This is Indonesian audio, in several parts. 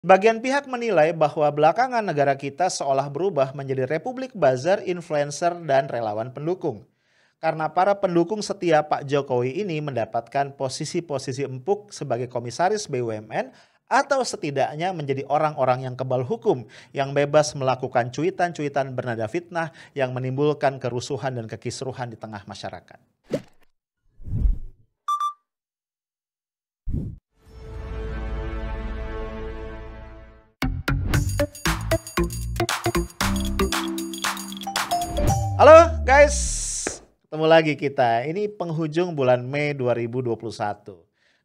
Bagian pihak menilai bahwa belakangan negara kita seolah berubah menjadi republik buzzer, influencer, dan relawan pendukung. Karena para pendukung setia Pak Jokowi ini mendapatkan posisi-posisi empuk sebagai komisaris BUMN atau setidaknya menjadi orang-orang yang kebal hukum yang bebas melakukan cuitan-cuitan bernada fitnah yang menimbulkan kerusuhan dan kekisruhan di tengah masyarakat. Halo guys, ketemu lagi kita. Ini penghujung bulan Mei 2021.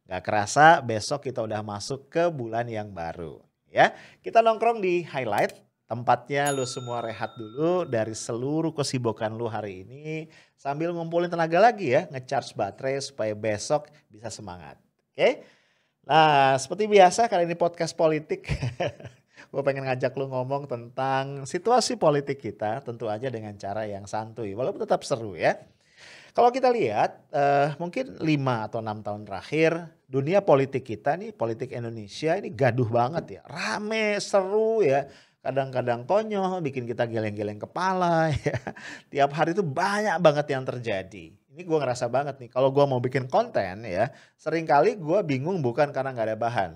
Gak kerasa besok kita udah masuk ke bulan yang baru. Ya, kita nongkrong di Highlight. Tempatnya lu semua rehat dulu dari seluruh kesibukan lu hari ini. Sambil ngumpulin tenaga lagi ya, ngecharge baterai supaya besok bisa semangat. Oke? Nah, seperti biasa kali ini podcast politik. Gue pengen ngajak lu ngomong tentang situasi politik kita, tentu aja dengan cara yang santuy, walaupun tetap seru ya. Kalau kita lihat, mungkin 5 atau 6 tahun terakhir, dunia politik kita nih, politik Indonesia ini gaduh banget ya, rame, seru ya. Kadang-kadang konyol, bikin kita geleng-geleng kepala ya. Tiap hari itu banyak banget yang terjadi. Ini gue ngerasa banget nih, kalau gue mau bikin konten ya, seringkali gue bingung bukan karena nggak ada bahan,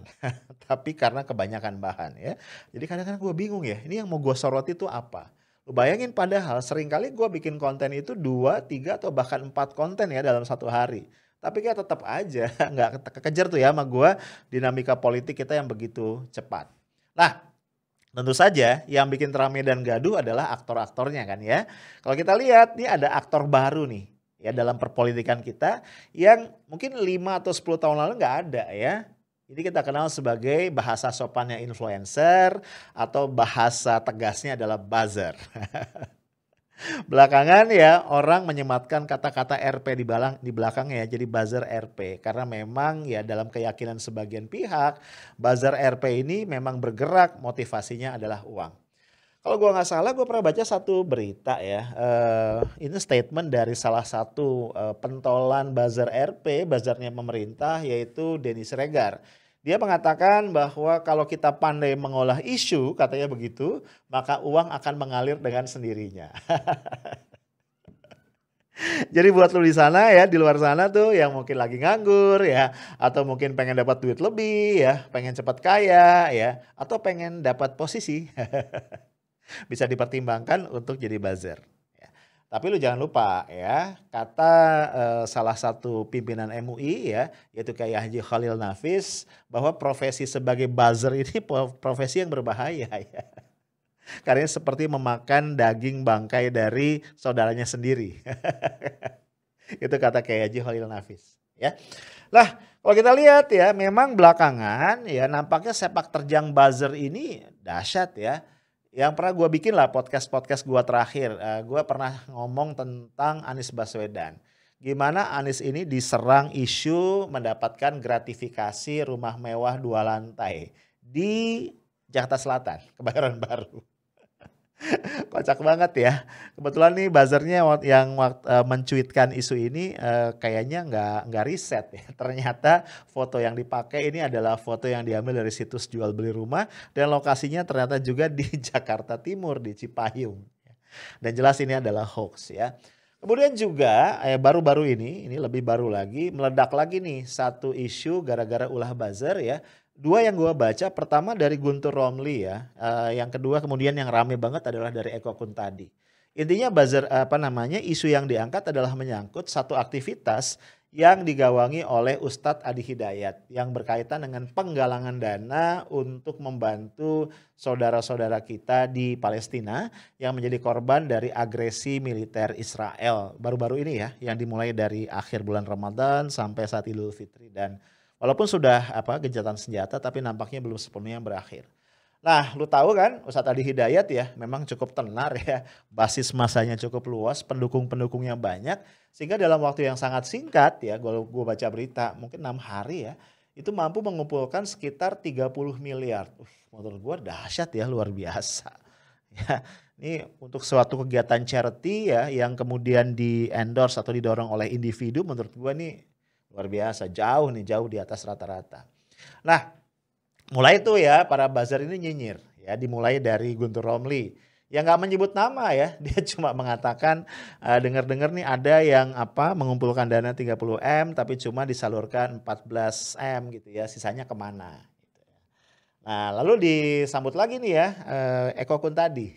tapi karena kebanyakan bahan ya. Jadi kadang-kadang gue bingung ya, ini yang mau gue soroti itu apa? Lu bayangin padahal seringkali gue bikin konten itu 2, 3 atau bahkan 4 konten ya dalam satu hari. Tapi kayak tetap aja nggak kekejar tuh ya sama gue dinamika politik kita yang begitu cepat. Nah, tentu saja yang bikin ramai dan gaduh adalah aktor-aktornya kan ya. Kalau kita lihat nih ada aktor baru nih ya dalam perpolitikan kita yang mungkin 5 atau 10 tahun lalu nggak ada ya. Ini kita kenal sebagai bahasa sopannya influencer atau bahasa tegasnya adalah buzzer. Belakangan ya orang menyematkan kata-kata RP di belakangnya jadi buzzer RP karena memang ya dalam keyakinan sebagian pihak buzzer RP ini memang bergerak motivasinya adalah uang. Kalau gua nggak salah gua pernah baca satu berita ya, ini statement dari salah satu, pentolan buzzer RP, buzzernya pemerintah yaitu Denny Siregar. Dia mengatakan bahwa kalau kita pandai mengolah isu katanya begitu, maka uang akan mengalir dengan sendirinya. Jadi buat lu di sana ya, di luar sana tuh yang mungkin lagi nganggur ya, atau mungkin pengen dapat duit lebih ya, pengen cepat kaya ya, atau pengen dapat posisi. Bisa dipertimbangkan untuk jadi buzzer, ya. Tapi lu jangan lupa ya, kata, salah satu pimpinan MUI ya, yaitu Kiai Haji Khalil Nafis, bahwa profesi sebagai buzzer ini profesi yang berbahaya ya. Karena seperti memakan daging bangkai dari saudaranya sendiri. Itu kata Kiai Haji Khalil Nafis, ya. Lah, kalau kita lihat ya, memang belakangan ya nampaknya sepak terjang buzzer ini dahsyat ya. Yang pernah gue bikin lah podcast-podcast gue terakhir, gue pernah ngomong tentang Anies Baswedan. Gimana Anies ini diserang isu mendapatkan gratifikasi rumah mewah 2 lantai di Jakarta Selatan, Kebayoran Baru. Kocak banget ya. Kebetulan nih buzzernya mencuitkan isu ini kayaknya nggak riset ya. Ternyata foto yang dipakai ini adalah foto yang diambil dari situs jual beli rumah dan lokasinya ternyata juga di Jakarta Timur di Cipayung. Dan jelas ini adalah hoax ya. Kemudian juga baru-baru ini lebih baru lagi meledak lagi nih satu isu gara-gara ulah buzzer ya. 2 yang gua baca, pertama dari Guntur Romli ya, yang kedua kemudian yang rame banget adalah dari Eko Kuntadi. Intinya buzzer isu yang diangkat adalah menyangkut satu aktivitas yang digawangi oleh Ustadz Adi Hidayat yang berkaitan dengan penggalangan dana untuk membantu saudara-saudara kita di Palestina yang menjadi korban dari agresi militer Israel baru-baru ini ya, yang dimulai dari akhir bulan Ramadan sampai saat Idul Fitri dan walaupun sudah gencatan senjata tapi nampaknya belum sepenuhnya berakhir. Nah, lu tahu kan Ustadz Adi Hidayat ya memang cukup tenar ya, basis masanya cukup luas, pendukung-pendukungnya banyak sehingga dalam waktu yang sangat singkat ya, gua baca berita mungkin 6 hari ya, itu mampu mengumpulkan sekitar 30 miliar. Menurut gua dahsyat ya, luar biasa. Ya, ini untuk suatu kegiatan charity ya yang kemudian di-endorse atau didorong oleh individu menurut gua nih luar biasa, jauh di atas rata-rata. Nah, Mulai tuh ya para buzzer ini nyinyir ya, dimulai dari Guntur Romli yang nggak menyebut nama ya, dia cuma mengatakan dengar-dengar nih ada yang apa mengumpulkan dana 30 M tapi cuma disalurkan 14 M gitu ya, sisanya kemana? Gitu ya. Nah lalu disambut lagi nih ya Eko Kuntadi.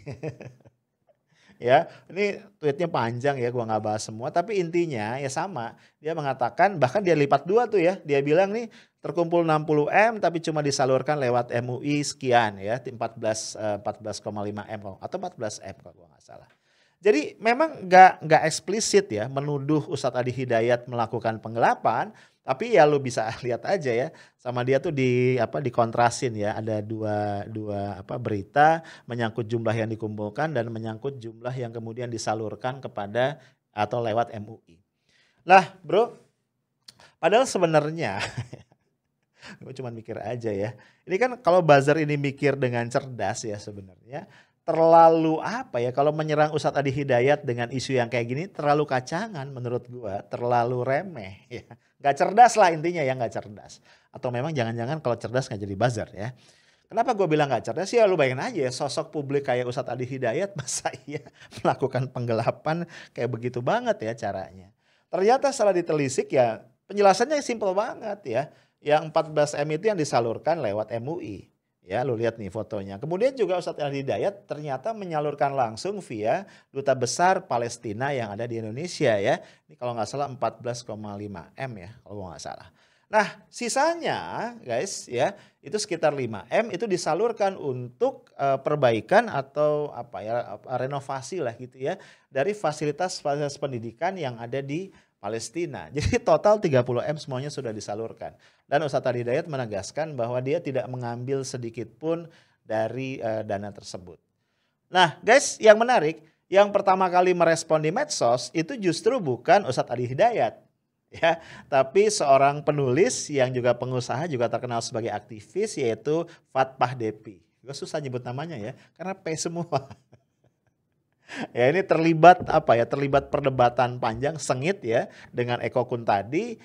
Ya, ini tweetnya panjang ya, gua nggak bahas semua, tapi intinya ya sama. Dia mengatakan bahkan dia lipat dua tuh ya. Dia bilang nih terkumpul 60 M tapi cuma disalurkan lewat MUI sekian ya, 14,5 M atau 14 M kalau gua nggak salah. Jadi memang nggak eksplisit ya menuduh Ustadz Adi Hidayat melakukan penggelapan, tapi ya lu bisa lihat aja ya sama dia tuh dikontrasin ya, ada dua berita menyangkut jumlah yang dikumpulkan dan menyangkut jumlah yang kemudian disalurkan kepada atau lewat MUI. Lah bro, padahal sebenarnya gue cuma mikir aja ya. Ini kan kalau buzzer ini mikir dengan cerdas ya sebenarnya terlalu apa ya, kalau menyerang Ustadz Adi Hidayat dengan isu yang kayak gini terlalu kacangan menurut gua, terlalu remeh ya. Gak cerdas lah intinya ya, gak cerdas. Atau memang jangan-jangan kalau cerdas gak jadi buzzer ya. Kenapa gue bilang gak cerdas? Ya lu bayangin aja ya, sosok publik kayak Ustadz Adi Hidayat masa iya melakukan penggelapan kayak begitu banget ya caranya. Ternyata setelah ditelisik ya penjelasannya simpel banget ya. Yang 14 M itu yang disalurkan lewat MUI. Ya, lu lihat nih fotonya. Kemudian juga Ustadz Adi Hidayat ternyata menyalurkan langsung via Duta Besar Palestina yang ada di Indonesia ya. Ini kalau nggak salah 14,5 M ya, kalau nggak salah. Nah, sisanya guys ya, itu sekitar 5 M itu disalurkan untuk perbaikan atau apa ya, renovasi lah gitu ya dari fasilitas pendidikan yang ada di Palestina. Jadi total 30 M semuanya sudah disalurkan. Dan Ustadz Adi Hidayat menegaskan bahwa dia tidak mengambil sedikit pun dari dana tersebut. Nah guys, yang menarik, yang pertama kali merespon di medsos itu justru bukan Ustadz Adi Hidayat. Ya, tapi seorang penulis yang juga pengusaha juga terkenal sebagai aktivis yaitu Fatpah Depi. Gue susah nyebut namanya ya, karena P semua. Ya ini terlibat terlibat perdebatan panjang sengit ya dengan Eko Kuntadi.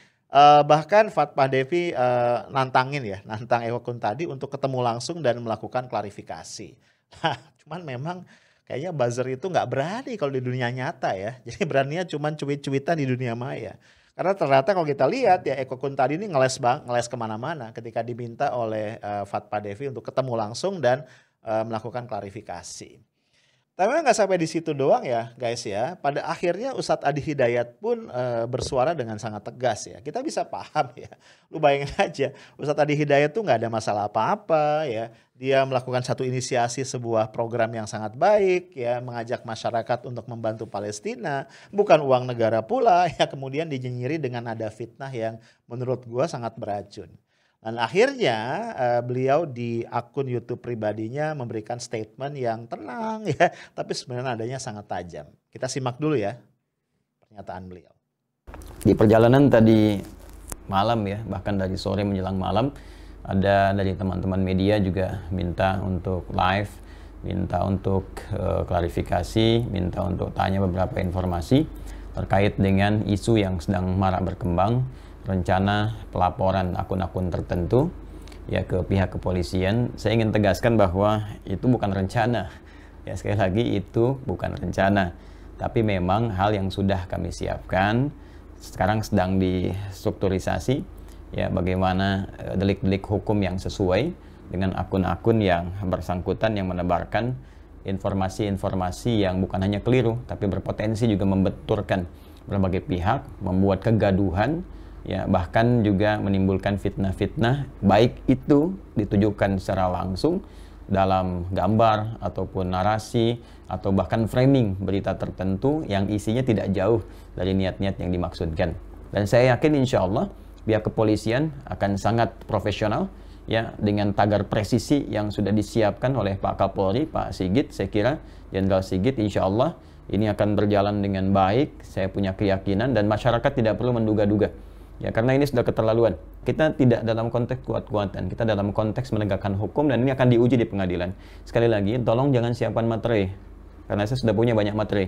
Bahkan Fatpah Devi nantang Eko Kuntadi untuk ketemu langsung dan melakukan klarifikasi. Nah, cuman memang kayaknya buzzer itu nggak berani kalau di dunia nyata ya. Jadi beraninya cuman cuit-cuitan di dunia maya. Karena ternyata kalau kita lihat ya Eko Kuntadi ini ngeles kemana-mana ketika diminta oleh Fatpah Devi untuk ketemu langsung dan melakukan klarifikasi. Tapi memang nggak sampai di situ doang ya guys ya. Pada akhirnya Ustadz Adi Hidayat pun bersuara dengan sangat tegas ya. Kita bisa paham ya. Lu bayangin aja Ustadz Adi Hidayat tuh nggak ada masalah apa-apa ya. Dia melakukan satu inisiasi sebuah program yang sangat baik ya. Mengajak masyarakat untuk membantu Palestina. Bukan uang negara pula ya. Kemudian dinyinyirin dengan nada fitnah yang menurut gua sangat beracun. Dan akhirnya beliau di akun YouTube pribadinya memberikan statement yang tenang ya, tapi sebenarnya nadanya sangat tajam. Kita simak dulu ya pernyataan beliau. Di perjalanan tadi malam ya, bahkan dari sore menjelang malam, ada dari teman-teman media juga minta untuk live, minta untuk klarifikasi, minta untuk tanya beberapa informasi terkait dengan isu yang sedang marak berkembang, rencana pelaporan akun-akun tertentu ya ke pihak kepolisian. Saya ingin tegaskan bahwa itu bukan rencana. Ya sekali lagi itu bukan rencana, tapi memang hal yang sudah kami siapkan. Sekarang sedang distrukturisasi ya bagaimana delik-delik hukum yang sesuai dengan akun-akun yang bersangkutan yang menebarkan informasi-informasi yang bukan hanya keliru tapi berpotensi juga membenturkan berbagai pihak, membuat kegaduhan ya, bahkan juga menimbulkan fitnah-fitnah, baik itu ditujukan secara langsung dalam gambar ataupun narasi atau bahkan framing berita tertentu yang isinya tidak jauh dari niat-niat yang dimaksudkan. Dan saya yakin insya Allah pihak kepolisian akan sangat profesional ya dengan tagar presisi yang sudah disiapkan oleh Pak Kapolri, Pak Sigit. Saya kira Jenderal Sigit insya Allah ini akan berjalan dengan baik. Saya punya keyakinan dan masyarakat tidak perlu menduga-duga. Ya, karena ini sudah keterlaluan. Kita tidak dalam konteks kuat-kuatan, kita dalam konteks menegakkan hukum dan ini akan diuji di pengadilan. Sekali lagi, tolong jangan siapkan materi, karena saya sudah punya banyak materi.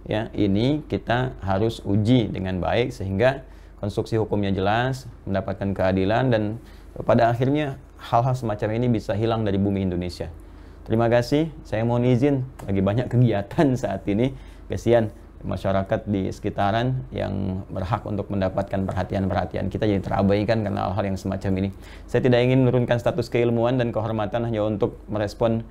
Ya, ini kita harus uji dengan baik sehingga konstruksi hukumnya jelas, mendapatkan keadilan dan pada akhirnya hal-hal semacam ini bisa hilang dari bumi Indonesia. Terima kasih, saya mohon izin, lagi banyak kegiatan saat ini. Kasihan masyarakat di sekitaran yang berhak untuk mendapatkan perhatian-perhatian kita jadi terabaikan karena hal-hal yang semacam ini. Saya tidak ingin menurunkan status keilmuan dan kehormatan hanya untuk merespon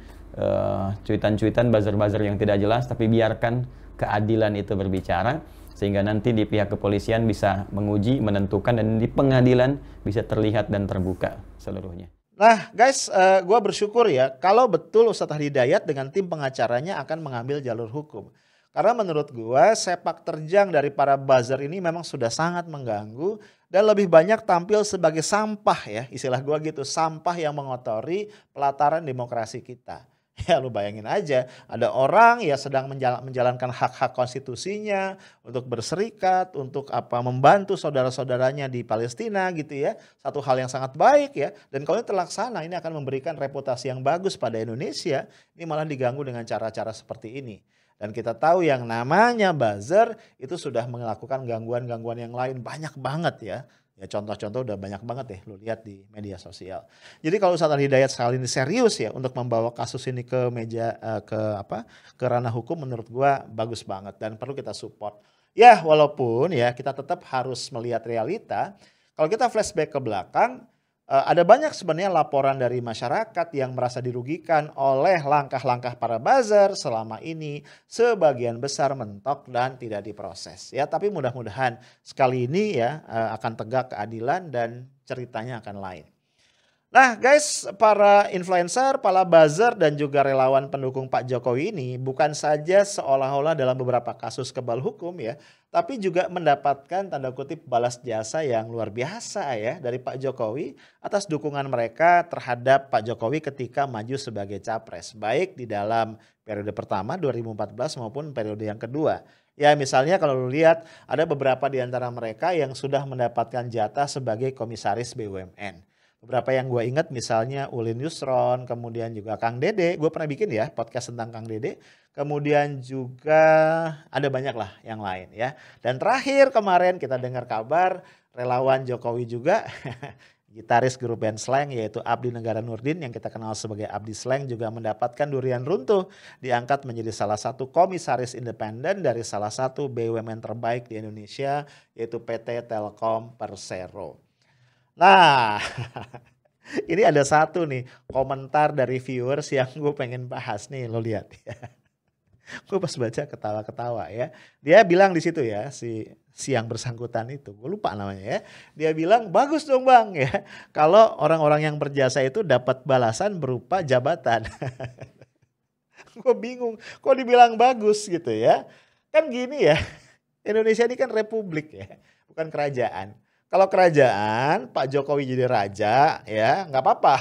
cuitan-cuitan, buzzer-buzzer yang tidak jelas, tapi biarkan keadilan itu berbicara, sehingga nanti di pihak kepolisian bisa menguji, menentukan, dan di pengadilan bisa terlihat dan terbuka seluruhnya. Nah guys, gue bersyukur ya kalau betul Ustadz Hidayat dengan tim pengacaranya akan mengambil jalur hukum. Karena menurut gue sepak terjang dari para buzzer ini memang sudah sangat mengganggu dan lebih banyak tampil sebagai sampah ya, istilah gue gitu, sampah yang mengotori pelataran demokrasi kita. Ya lu bayangin aja, ada orang ya sedang menjalankan hak-hak konstitusinya untuk berserikat, untuk membantu saudara-saudaranya di Palestina gitu ya. Satu hal yang sangat baik ya. Dan kalau ini terlaksana, ini akan memberikan reputasi yang bagus pada Indonesia. Ini malah diganggu dengan cara-cara seperti ini. Dan kita tahu yang namanya buzzer itu sudah melakukan gangguan-gangguan yang lain banyak banget ya. Ya contoh-contoh udah banyak banget deh lu lihat di media sosial. Jadi kalau Ustadz Hidayat sekali ini serius ya untuk membawa kasus ini ke ke ranah hukum, menurut gua bagus banget dan perlu kita support. Ya walaupun ya kita tetap harus melihat realita. Kalau kita flashback ke belakang, ada banyak sebenarnya laporan dari masyarakat yang merasa dirugikan oleh langkah-langkah para buzzer selama ini, sebagian besar mentok dan tidak diproses. Ya, tapi mudah-mudahan sekali ini ya akan tegak keadilan dan ceritanya akan lain. Nah guys, para influencer, para buzzer dan juga relawan pendukung Pak Jokowi ini bukan saja seolah-olah dalam beberapa kasus kebal hukum ya, tapi juga mendapatkan tanda kutip balas jasa yang luar biasa ya dari Pak Jokowi atas dukungan mereka terhadap Pak Jokowi ketika maju sebagai capres, baik di dalam periode pertama 2014 maupun periode yang kedua. Ya misalnya kalau lu lihat ada beberapa di antara mereka yang sudah mendapatkan jatah sebagai komisaris BUMN. Beberapa yang gue ingat misalnya Ulin Yusron, kemudian juga Kang Dede, gue pernah bikin ya podcast tentang Kang Dede. Kemudian juga ada banyak lah yang lain ya. Dan terakhir kemarin kita dengar kabar relawan Jokowi juga, gitaris grup band Slang yaitu Abdi Negara Nurdin yang kita kenal sebagai Abdi Slang juga mendapatkan durian runtuh. Diangkat menjadi salah satu komisaris independen dari salah satu BUMN terbaik di Indonesia yaitu PT Telkom Persero. Nah, ini ada satu nih komentar dari viewers yang gue pengen bahas nih, lo lihat ya. Gue pas baca ketawa-ketawa ya. Dia bilang di situ ya, si yang bersangkutan itu, gue lupa namanya ya. Dia bilang bagus dong bang ya, kalau orang-orang yang berjasa itu dapat balasan berupa jabatan. Gue bingung, kok dibilang bagus gitu ya. Kan gini ya, Indonesia ini kan republik ya, bukan kerajaan. Kalau kerajaan, Pak Jokowi jadi raja, ya nggak apa-apa.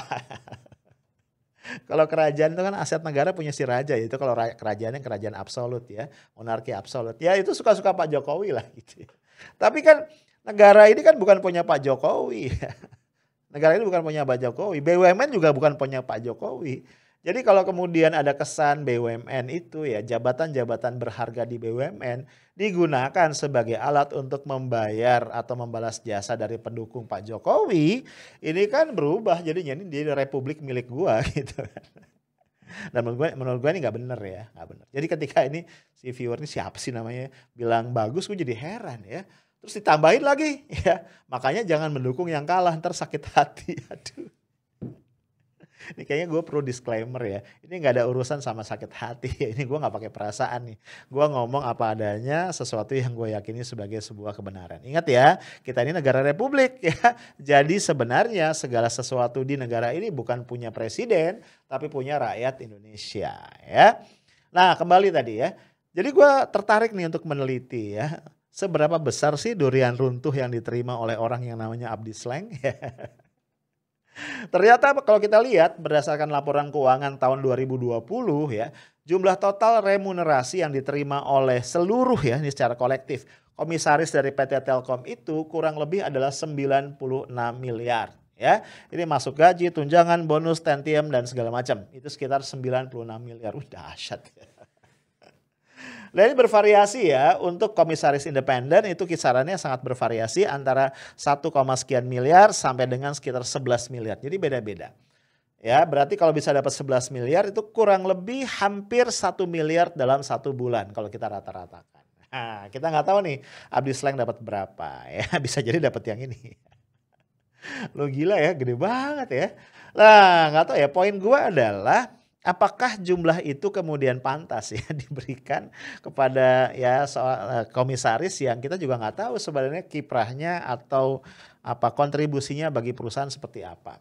Kalau kerajaan itu kan aset negara punya si raja, itu kalau kerajaan yang kerajaan absolut ya, monarki absolut. Ya itu suka-suka Pak Jokowi lah gitu. Tapi kan negara ini kan bukan punya Pak Jokowi. Negara ini bukan punya Pak Jokowi. BUMN juga bukan punya Pak Jokowi. Jadi kalau kemudian ada kesan BUMN itu ya, jabatan-jabatan berharga di BUMN digunakan sebagai alat untuk membayar atau membalas jasa dari pendukung Pak Jokowi, ini kan berubah jadinya ini di republik milik gua gitu. Dan menurut gua ini nggak bener ya, nggak bener. Jadi ketika ini si viewer ini siapa sih namanya bilang bagus, gue jadi heran ya. Terus ditambahin lagi ya, makanya jangan mendukung yang kalah, ntar sakit hati. Aduh. Ini kayaknya gue perlu disclaimer ya. Ini nggak ada urusan sama sakit hati. Ini gue nggak pakai perasaan nih. Gue ngomong apa adanya, sesuatu yang gue yakini sebagai sebuah kebenaran. Ingat ya, kita ini negara republik ya. Jadi sebenarnya segala sesuatu di negara ini bukan punya presiden, tapi punya rakyat Indonesia ya. Nah kembali tadi ya. Jadi gue tertarik nih untuk meneliti ya. Seberapa besar sih durian runtuh yang diterima oleh orang yang namanya Abdi Slang ya. Ternyata kalau kita lihat berdasarkan laporan keuangan tahun 2020 ya, jumlah total remunerasi yang diterima oleh seluruh ya, ini secara kolektif, komisaris dari PT Telkom itu kurang lebih adalah 96 miliar. Ya, ini masuk gaji, tunjangan, bonus, tantiem dan segala macam. Itu sekitar 96 miliar. Dahsyat. Dan ini bervariasi ya, untuk komisaris independen itu kisarannya sangat bervariasi antara 1, sekian miliar sampai dengan sekitar 11 miliar. Jadi beda-beda. Ya, berarti kalau bisa dapat 11 miliar itu kurang lebih hampir 1 miliar dalam 1 bulan kalau kita rata-ratakan. Nah, kita nggak tahu nih Abdi Sleng dapat berapa ya, bisa jadi dapat yang ini. Lo gila ya, gede banget ya. Nah, nggak tahu ya, poin gua adalah apakah jumlah itu kemudian pantas ya diberikan kepada ya komisaris yang kita juga nggak tahu sebenarnya kiprahnya atau apa kontribusinya bagi perusahaan seperti apa.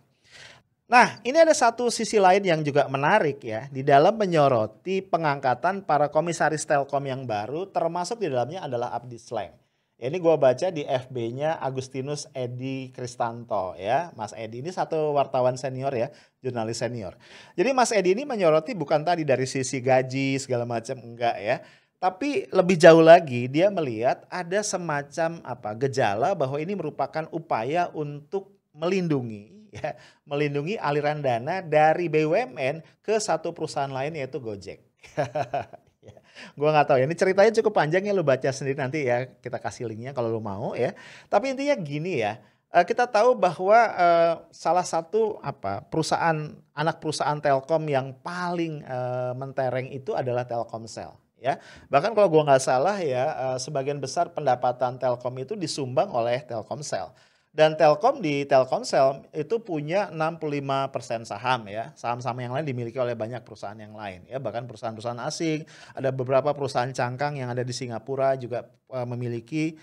Nah, ini ada satu sisi lain yang juga menarik ya, di dalam menyoroti pengangkatan para komisaris Telkom yang baru, termasuk di dalamnya adalah Abdi Sleng. Ya, ini gua baca di FB-nya Agustinus Edi Kristanto ya. Mas Edi ini satu wartawan senior ya, jurnalis senior. Jadi Mas Edi ini menyoroti bukan tadi dari sisi gaji segala macam, enggak ya. Tapi lebih jauh lagi dia melihat ada semacam gejala bahwa ini merupakan upaya untuk melindungi aliran dana dari BUMN ke satu perusahaan lain yaitu Gojek. Gua nggak tahu ya, ini ceritanya cukup panjang ya, lu baca sendiri nanti ya, kita kasih linknya kalau lu mau ya. Tapi intinya gini ya, kita tahu bahwa salah satu anak perusahaan Telkom yang paling mentereng itu adalah Telkomsel. Ya, bahkan kalau gua nggak salah ya, sebagian besar pendapatan Telkom itu disumbang oleh Telkomsel. Dan di Telkomsel itu punya 65% saham ya. Saham-saham yang lain dimiliki oleh banyak perusahaan yang lain ya. Bahkan perusahaan-perusahaan asing, ada beberapa perusahaan cangkang yang ada di Singapura juga memiliki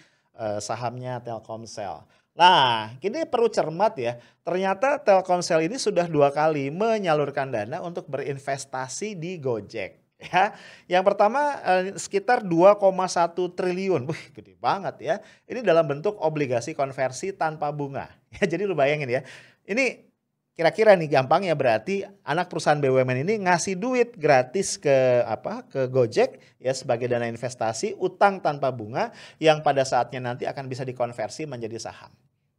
sahamnya Telkomsel. Nah, ini perlu cermat ya. Ternyata Telkomsel ini sudah 2 kali menyalurkan dana untuk berinvestasi di Gojek. Ya, yang pertama sekitar 2,1 triliun, wih gede banget ya. Ini dalam bentuk obligasi konversi tanpa bunga. Ya, jadi lu bayangin ya, ini kira-kira nih gampangnya berarti anak perusahaan BUMN ini ngasih duit gratis ke Gojek ya sebagai dana investasi utang tanpa bunga yang pada saatnya nanti akan bisa dikonversi menjadi saham.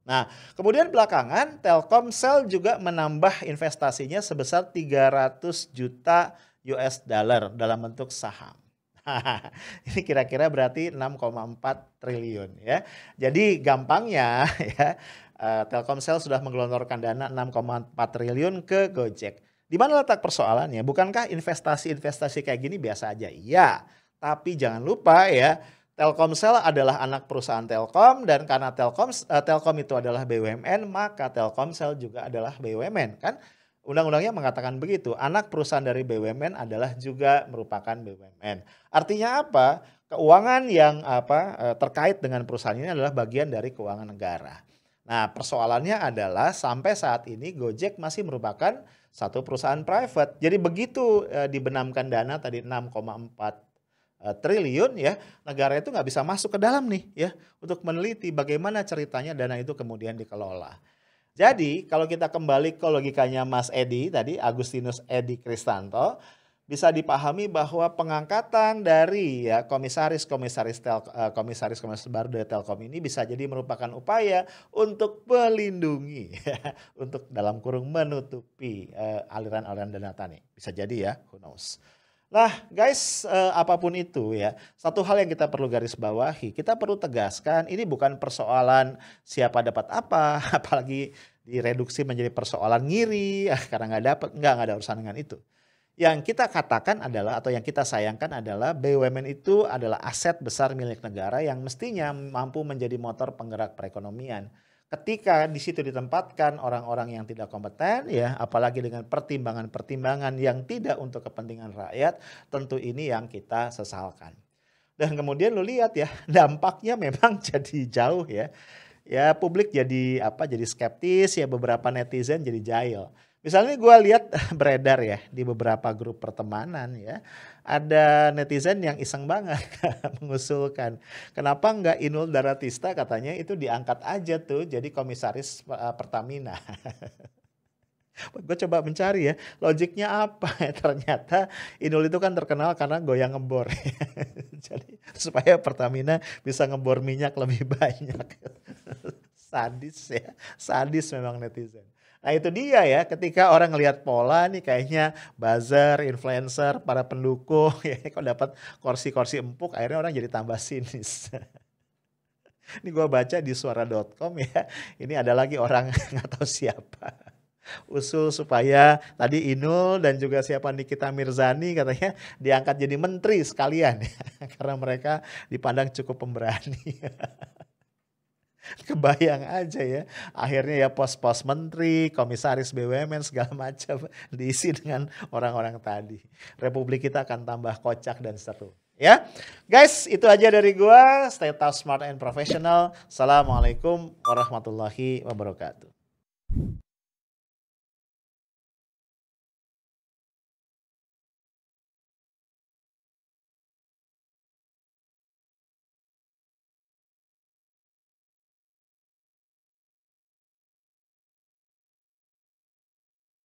Nah, kemudian belakangan Telkomsel juga menambah investasinya sebesar 300 juta US dollar dalam bentuk saham. Ini kira-kira berarti 6,4 triliun ya. Jadi gampangnya ya, Telkomsel sudah menggelontorkan dana 6,4 triliun ke Gojek. Di mana letak persoalannya? Bukankah investasi kayak gini biasa aja? Iya, tapi jangan lupa ya, Telkomsel adalah anak perusahaan Telkom, dan karena Telkom itu adalah BUMN, maka Telkomsel juga adalah BUMN kan? Undang-undangnya mengatakan begitu, anak perusahaan dari BUMN adalah juga merupakan BUMN. Artinya apa? Keuangan yang terkait dengan perusahaan ini adalah bagian dari keuangan negara. Nah, persoalannya adalah sampai saat ini Gojek masih merupakan satu perusahaan private. Jadi begitu dibenamkan dana tadi 6,4 triliun ya, negara itu nggak bisa masuk ke dalam nih ya untuk meneliti bagaimana ceritanya dana itu kemudian dikelola. Jadi kalau kita kembali ke logikanya Mas Edi tadi, Agustinus Edi Kristanto, bisa dipahami bahwa pengangkatan dari ya komisaris baru dari Telkom ini bisa jadi merupakan upaya untuk melindungi untuk dalam kurung menutupi aliran-aliran dana tani. Bisa jadi ya, who knows. Nah guys, apapun itu ya, satu hal yang kita perlu garis bawahi, kita perlu tegaskan ini bukan persoalan siapa dapat apa, apalagi direduksi menjadi persoalan ngiri karena nggak ada urusan dengan itu. Yang kita katakan adalah atau yang kita sayangkan adalah BUMN itu adalah aset besar milik negara yang mestinya mampu menjadi motor penggerak perekonomian. Ketika di situ ditempatkan orang-orang yang tidak kompeten ya, apalagi dengan pertimbangan-pertimbangan yang tidak untuk kepentingan rakyat, tentu ini yang kita sesalkan. Dan kemudian lu lihat ya, dampaknya memang jadi jauh ya. Ya publik jadi skeptis ya, beberapa netizen jadi jahil. Misalnya gue lihat beredar ya di beberapa grup pertemanan ya, ada netizen yang iseng banget mengusulkan kenapa nggak Inul Daratista katanya itu diangkat aja tuh jadi komisaris Pertamina. Gue coba mencari ya logiknya apa ya, ternyata Inul itu kan terkenal karena goyang ngebor. Jadi supaya Pertamina bisa ngebor minyak lebih banyak. Sadis ya, sadis memang netizen. Nah itu dia ya, ketika orang ngelihat pola nih kayaknya buzzer, influencer, para pendukung ya kok dapat kursi-kursi empuk, akhirnya orang jadi tambah sinis. Ini gua baca di suara.com ya, ini ada lagi orang nggak tahu siapa. Usul supaya tadi Inul dan juga siapa Nikita Mirzani katanya diangkat jadi menteri sekalian ya, karena mereka dipandang cukup pemberani. Kebayang aja ya, akhirnya ya pos-pos menteri, komisaris BUMN segala macam diisi dengan orang-orang tadi. Republik kita akan tambah kocak dan seru. Ya, guys, itu aja dari gua. Stay tough, smart and professional. Assalamualaikum warahmatullahi wabarakatuh.